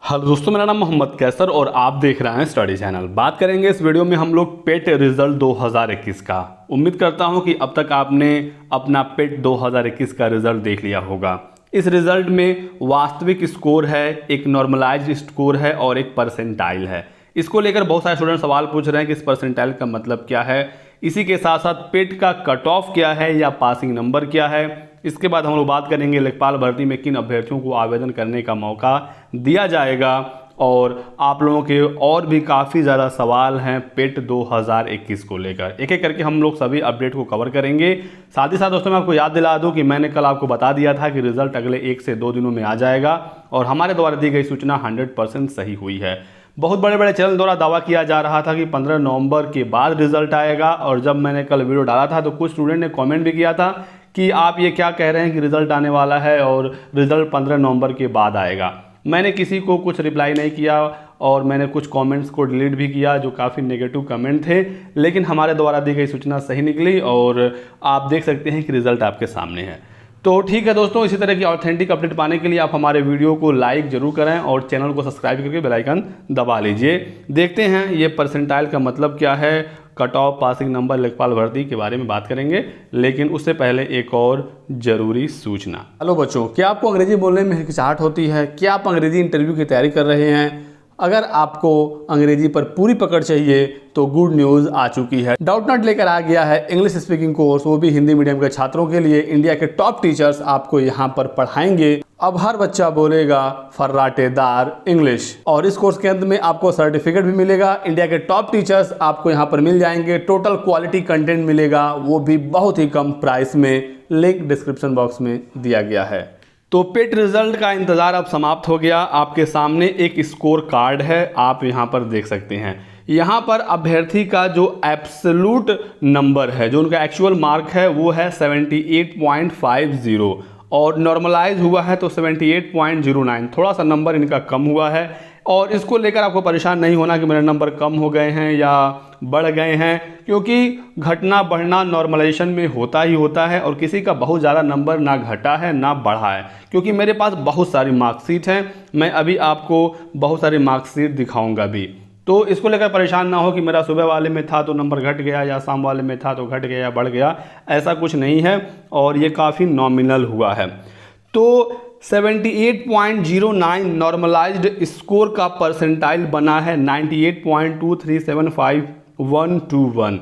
Hello दोस्तों, मेरा नाम मोहम्मद कैसर और आप देख रहे हैं स्टडी चैनल। बात करेंगे इस वीडियो में हम लोग पेट रिजल्ट 2021 का। उम्मीद करता हूं कि अब तक आपने अपना पेट 2021 का रिजल्ट देख लिया होगा। इस रिजल्ट में वास्तविक स्कोर है, एक नॉर्मलाइज्ड स्कोर है और एक परसेंटाइल है। इसको लेकर बहुत सारे स्टूडेंट सवाल पूछ रहे हैं कि इस परसेंटाइल का मतलब क्या है, इसी के साथ साथ पेट का कट ऑफ क्या है या पासिंग नंबर क्या है। इसके बाद हम लोग बात करेंगे लेखपाल भर्ती में किन अभ्यर्थियों को आवेदन करने का मौका दिया जाएगा, और आप लोगों के और भी काफ़ी ज़्यादा सवाल हैं पेट 2021 को लेकर। एक एक करके हम लोग सभी अपडेट को कवर करेंगे। साथ ही साथ दोस्तों मैं आपको याद दिला दूं कि मैंने कल आपको बता दिया था कि रिजल्ट अगले 1 से 2 दिनों में आ जाएगा, और हमारे द्वारा दी गई सूचना 100% सही हुई है। बहुत बड़े बड़े चैनल द्वारा दावा किया जा रहा था कि 15 नवंबर के बाद रिजल्ट आएगा, और जब मैंने कल वीडियो डाला था तो कुछ स्टूडेंट ने कमेंट भी किया था कि आप ये क्या कह रहे हैं कि रिजल्ट आने वाला है और रिजल्ट 15 नवंबर के बाद आएगा। मैंने किसी को कुछ रिप्लाई नहीं किया और मैंने कुछ कमेंट्स को डिलीट भी किया जो काफ़ी नेगेटिव कमेंट थे, लेकिन हमारे द्वारा दी गई सूचना सही निकली और आप देख सकते हैं कि रिजल्ट आपके सामने है। तो ठीक है दोस्तों, इसी तरह की ऑथेंटिक अपडेट पाने के लिए आप हमारे वीडियो को लाइक जरूर करें और चैनल को सब्सक्राइब करके बेल आइकन दबा लीजिए। देखते हैं ये परसेंटाइल का मतलब क्या है, कट ऑफ, पासिंग नंबर, लेखपाल भर्ती के बारे में बात करेंगे, लेकिन उससे पहले एक और जरूरी सूचना। हेलो बच्चों, क्या आपको अंग्रेजी बोलने में हिचकिचाहट होती है? क्या आप अंग्रेजी इंटरव्यू की तैयारी कर रहे हैं? अगर आपको अंग्रेजी पर पूरी पकड़ चाहिए तो गुड न्यूज़ आ चुकी है। डाउटनट लेकर आ गया है इंग्लिश स्पीकिंग कोर्स, वो भी हिंदी मीडियम के छात्रों के लिए। इंडिया के टॉप टीचर्स आपको यहाँ पर पढ़ाएंगे। अब हर बच्चा बोलेगा फर्राटेदार इंग्लिश, और इस कोर्स के अंत में आपको सर्टिफिकेट भी मिलेगा। इंडिया के टॉप टीचर्स आपको यहाँ पर मिल जाएंगे। टोटल क्वालिटी कंटेंट मिलेगा, वो भी बहुत ही कम प्राइस में। लिंक डिस्क्रिप्शन बॉक्स में दिया गया है। तो पेट रिजल्ट का इंतज़ार अब समाप्त हो गया। आपके सामने एक स्कोर कार्ड है, आप यहाँ पर देख सकते हैं। यहाँ पर अभ्यर्थी का जो एब्सोल्यूट नंबर है, जो उनका एक्चुअल मार्क है, वो है 78.50, और नॉर्मलाइज हुआ है तो 78.09। थोड़ा सा नंबर इनका कम हुआ है, और इसको लेकर आपको परेशान नहीं होना कि मेरे नंबर कम हो गए हैं या बढ़ गए हैं, क्योंकि घटना बढ़ना नॉर्मलाइजेशन में होता ही होता है, और किसी का बहुत ज़्यादा नंबर ना घटा है ना बढ़ा है, क्योंकि मेरे पास बहुत सारी मार्कशीट हैं। मैं अभी आपको बहुत सारी मार्कशीट दिखाऊंगा भी, तो इसको लेकर परेशान ना हो कि मेरा सुबह वाले में था तो नंबर घट गया या शाम वाले में था तो घट गया या बढ़ गया। ऐसा कुछ नहीं है, और ये काफ़ी नॉमिनल हुआ है। तो 78.09 नॉर्मलाइज्ड स्कोर का परसेंटाइल बना है 98.2375121।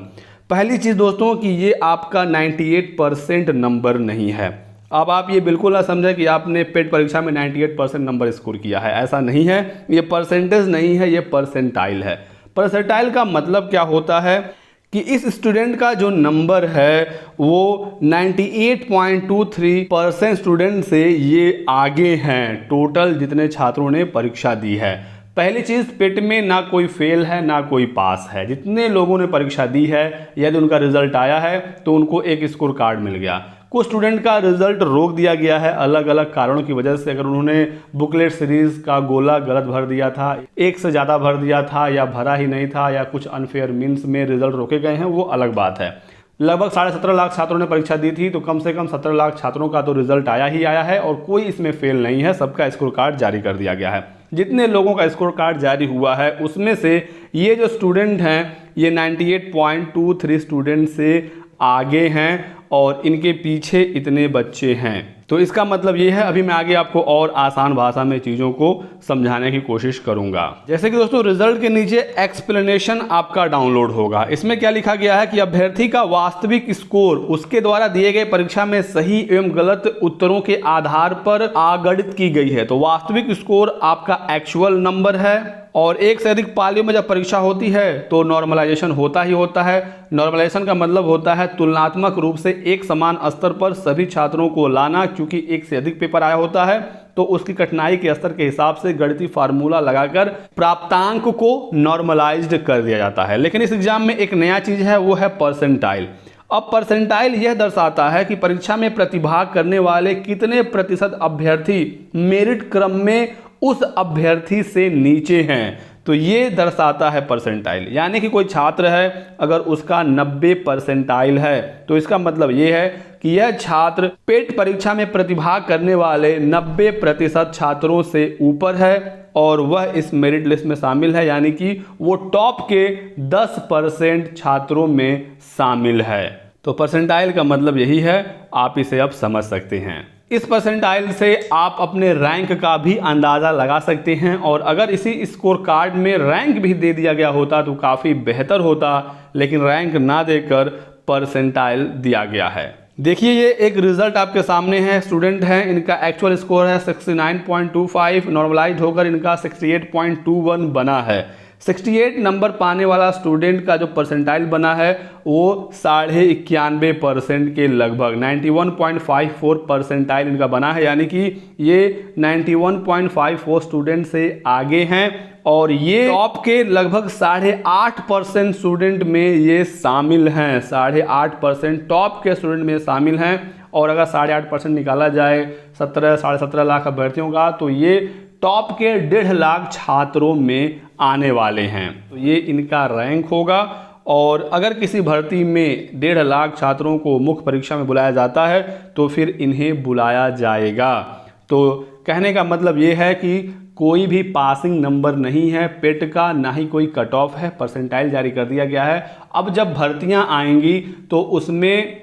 पहली चीज़ दोस्तों कि ये आपका 98% नंबर नहीं है। अब आप ये बिल्कुल ना समझें कि आपने पेट परीक्षा में 98% नंबर स्कोर किया है, ऐसा नहीं है। ये परसेंटेज नहीं है, ये परसेंटाइल है। परसेंटाइल का मतलब क्या होता है कि इस स्टूडेंट का जो नंबर है वो 98.23% स्टूडेंट से ये आगे हैं, टोटल जितने छात्रों ने परीक्षा दी है। पहली चीज़, पेट में ना कोई फेल है ना कोई पास है। जितने लोगों ने परीक्षा दी है, यदि उनका रिजल्ट आया है तो उनको एक स्कोर कार्ड मिल गया। कुछ स्टूडेंट का रिजल्ट रोक दिया गया है अलग अलग कारणों की वजह से। अगर उन्होंने बुकलेट सीरीज का गोला गलत भर दिया था, एक से ज़्यादा भर दिया था, या भरा ही नहीं था, या कुछ अनफेयर मीन्स में रिजल्ट रोके गए हैं, वो अलग बात है। लगभग 17.5 लाख छात्रों ने परीक्षा दी थी, तो कम से कम 17 लाख छात्रों का तो रिजल्ट आया ही आया है, और कोई इसमें फेल नहीं है। सबका स्कोर कार्ड जारी कर दिया गया है। जितने लोगों का स्कोर कार्ड जारी हुआ है उसमें से ये जो स्टूडेंट हैं, ये 98.23 स्टूडेंट से आगे हैं, और इनके पीछे इतने बच्चे हैं। तो इसका मतलब ये है, अभी मैं आगे आपको और आसान भाषा में चीज़ों को समझाने की कोशिश करूंगा। जैसे कि दोस्तों रिजल्ट के नीचे एक्सप्लेनेशन आपका डाउनलोड होगा। इसमें क्या लिखा गया है कि अभ्यर्थी का वास्तविक स्कोर उसके द्वारा दिए गए परीक्षा में सही एवं गलत उत्तरों के आधार पर आगणित की गई है। तो वास्तविक स्कोर आपका एक्चुअल नंबर है, और एक से अधिक पालियों में जब परीक्षा होती है तो नॉर्मलाइजेशन होता ही होता है। नॉर्मलाइजेशन का मतलब होता है तुलनात्मक रूप से एक समान स्तर पर सभी छात्रों को लाना। क्योंकि एक से अधिक पेपर आया होता है तो उसकी कठिनाई के स्तर के हिसाब से गणितीय फार्मूला लगाकर प्राप्तांक को नॉर्मलाइज्ड कर दिया जाता है। लेकिन इस एग्जाम में एक नया चीज है, वो है परसेंटाइल। अब परसेंटाइल यह दर्शाता है कि परीक्षा में प्रतिभाग करने वाले कितने प्रतिशत अभ्यर्थी मेरिट क्रम में उस अभ्यर्थी से नीचे हैं। तो ये दर्शाता है परसेंटाइल। यानी कि कोई छात्र है, अगर उसका 90 परसेंटाइल है तो इसका मतलब ये है कि यह छात्र पेट परीक्षा में प्रतिभाग करने वाले 90% छात्रों से ऊपर है और वह इस मेरिट लिस्ट में शामिल है, यानी कि वो टॉप के 10% छात्रों में शामिल है। तो परसेंटाइल का मतलब यही है, आप इसे अब समझ सकते हैं। इस परसेंटाइल से आप अपने रैंक का भी अंदाज़ा लगा सकते हैं, और अगर इसी स्कोर कार्ड में रैंक भी दे दिया गया होता तो काफ़ी बेहतर होता, लेकिन रैंक ना देकर परसेंटाइल दिया गया है। देखिए ये एक रिजल्ट आपके सामने है। स्टूडेंट हैं, इनका एक्चुअल स्कोर है 69.25, नॉर्मलाइज होकर इनका 68.21 बना है। 68 नंबर पाने वाला स्टूडेंट का जो परसेंटाइल बना है वो 91.5% के लगभग 91.54 परसेंटाइल इनका बना है, यानी कि ये 91.54 स्टूडेंट से आगे हैं, और ये टॉप के लगभग 8.5% स्टूडेंट में ये शामिल हैं। 8.5% टॉप के स्टूडेंट में शामिल हैं, और अगर 8.5% निकाला जाए 17-17.5 लाख अभ्यर्थियों का, तो ये टॉप के 1.5 लाख छात्रों में आने वाले हैं। तो ये इनका रैंक होगा, और अगर किसी भर्ती में 1.5 लाख छात्रों को मुख्य परीक्षा में बुलाया जाता है तो फिर इन्हें बुलाया जाएगा। तो कहने का मतलब ये है कि कोई भी पासिंग नंबर नहीं है पेट का, ना ही कोई कट ऑफ है, परसेंटाइल जारी कर दिया गया है। अब जब भर्तियां आएंगी तो उसमें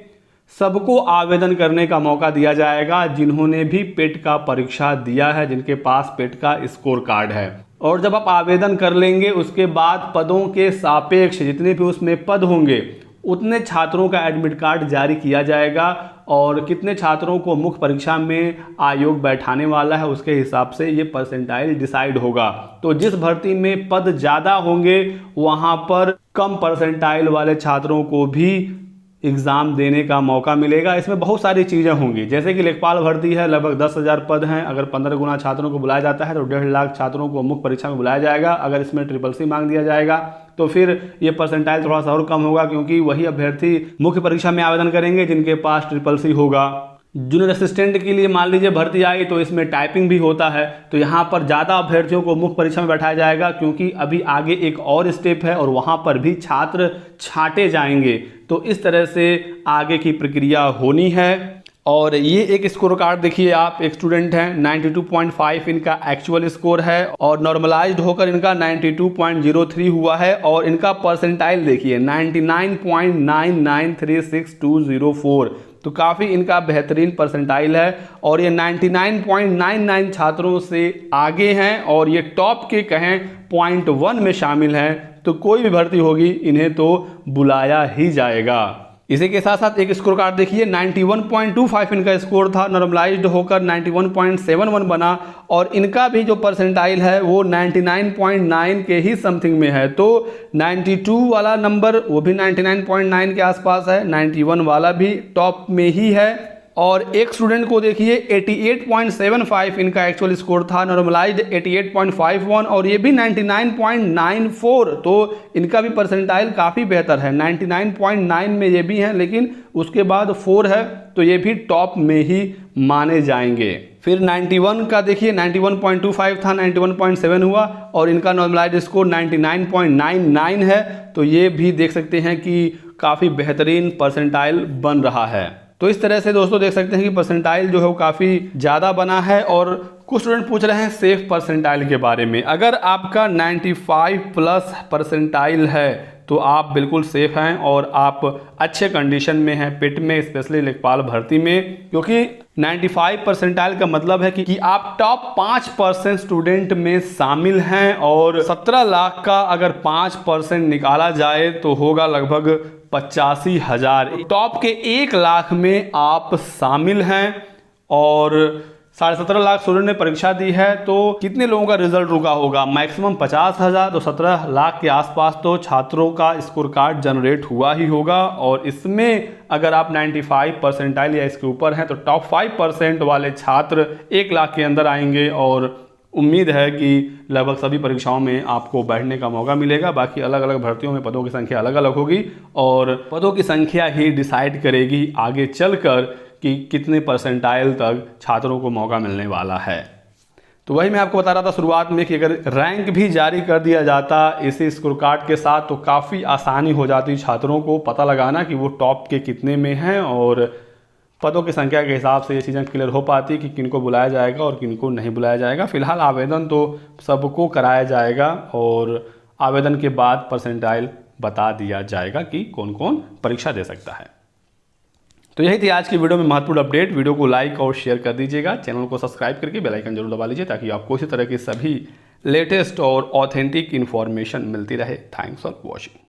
सबको आवेदन करने का मौका दिया जाएगा जिन्होंने भी पेट का परीक्षा दिया है, जिनके पास पेट का स्कोर कार्ड है। और जब आप आवेदन कर लेंगे उसके बाद पदों के सापेक्ष जितने भी उसमें पद होंगे उतने छात्रों का एडमिट कार्ड जारी किया जाएगा, और कितने छात्रों को मुख्य परीक्षा में आयोग बैठाने वाला है उसके हिसाब से ये परसेंटाइल डिसाइड होगा। तो जिस भर्ती में पद ज़्यादा होंगे वहाँ पर कम परसेंटाइल वाले छात्रों को भी एग्ज़ाम देने का मौका मिलेगा। इसमें बहुत सारी चीज़ें होंगी, जैसे कि लेखपाल भर्ती है, लगभग 10,000 पद हैं। अगर 15 गुना छात्रों को बुलाया जाता है तो 1.5 लाख छात्रों को मुख्य परीक्षा में बुलाया जाएगा। अगर इसमें SSC मांग दिया जाएगा तो फिर ये परसेंटाइल थोड़ा सा और कम होगा, क्योंकि वही अभ्यर्थी मुख्य परीक्षा में आवेदन करेंगे जिनके पास SSC होगा। जूनियर असिस्टेंट के लिए मान लीजिए भर्ती आई तो इसमें टाइपिंग भी होता है, तो यहाँ पर ज़्यादा अभ्यर्थियों को मुख्य परीक्षा में बैठाया जाएगा, क्योंकि अभी आगे एक और स्टेप है और वहाँ पर भी छात्र छांटे जाएंगे। तो इस तरह से आगे की प्रक्रिया होनी है। और ये एक स्कोर कार्ड देखिए आप, एक स्टूडेंट हैं 92.5 इनका एक्चुअल स्कोर है, और नॉर्मलाइज्ड होकर इनका 92.03 हुआ है, और इनका परसेंटाइल देखिए 99.9936204। तो काफ़ी इनका बेहतरीन परसेंटाइल है, और ये 99.99 छात्रों से आगे हैं, और ये टॉप के कहें 0.1 में शामिल हैं। तो कोई भी भर्ती होगी इन्हें तो बुलाया ही जाएगा। इसी के साथ साथ एक स्कोर कार्ड देखिए, 91.25 इनका स्कोर था, नॉर्मलाइज्ड होकर 91.71 बना, और इनका भी जो परसेंटाइल है वो 99.9 के ही समथिंग में है। तो 92 वाला नंबर वो भी 99.9 के आसपास है, 91 वाला भी टॉप में ही है। और एक स्टूडेंट को देखिए 88.75 इनका एक्चुअल स्कोर था, नॉर्मलाइज्ड 88.51, और ये भी 99.94। तो इनका भी परसेंटाइल काफ़ी बेहतर है, 99.9 में ये भी हैं, लेकिन उसके बाद 4 है, तो ये भी टॉप में ही माने जाएंगे। फिर 91 का देखिए 91.25 था, 91.7 हुआ, और इनका नॉर्मलाइज्ड स्कोर 99.99 है। तो ये भी देख सकते हैं कि काफ़ी बेहतरीन परसेंटाइल बन रहा है। तो इस तरह से दोस्तों देख सकते हैं कि परसेंटाइल जो है वो काफ़ी ज़्यादा बना है। और कुछ स्टूडेंट पूछ रहे हैं सेफ परसेंटाइल के बारे में। अगर आपका 95+ परसेंटाइल है तो आप बिल्कुल सेफ हैं और आप अच्छे कंडीशन में हैं पेट में, स्पेशली लेखपाल भर्ती में, क्योंकि 95 परसेंटाइल का मतलब है कि आप टॉप 5% स्टूडेंट में शामिल हैं, और 17 लाख का अगर 5% निकाला जाए तो होगा लगभग 85,000। टॉप के 1 लाख में आप शामिल हैं, और 17.5 लाख स्टूडेंट ने परीक्षा दी है, तो कितने लोगों का रिजल्ट रुका होगा? मैक्सिमम 50,000, तो 17 लाख के आसपास तो छात्रों का स्कोर कार्ड जनरेट हुआ ही होगा। और इसमें अगर आप 95 परसेंटाइल या इसके ऊपर हैं तो टॉप 5% वाले छात्र 1 लाख के अंदर आएंगे, और उम्मीद है कि लगभग सभी परीक्षाओं में आपको बैठने का मौका मिलेगा। बाकी अलग अलग भर्तियों में पदों की संख्या अलग अलग होगी, और पदों की संख्या ही डिसाइड करेगी आगे चलकर कि कितने परसेंटाइल तक छात्रों को मौका मिलने वाला है। तो वही मैं आपको बता रहा था शुरुआत में कि अगर रैंक भी जारी कर दिया जाता इसी स्कोर कार्ड के साथ तो काफ़ी आसानी हो जाती छात्रों को पता लगाना कि वो टॉप के कितने में हैं और पदों की संख्या के हिसाब से ये चीज़ें क्लियर हो पाती कि किनको बुलाया जाएगा और किनको नहीं बुलाया जाएगा। फिलहाल आवेदन तो सबको कराया जाएगा और आवेदन के बाद परसेंटाइल बता दिया जाएगा कि कौन कौन परीक्षा दे सकता है। तो यही थी आज की वीडियो में महत्वपूर्ण अपडेट। वीडियो को लाइक और शेयर कर दीजिएगा, चैनल को सब्सक्राइब करके बेल आइकन जरूर दबा लीजिए ताकि आपको इसी तरह की सभी लेटेस्ट और ऑथेंटिक इन्फॉर्मेशन मिलती रहे। Thanks for watching.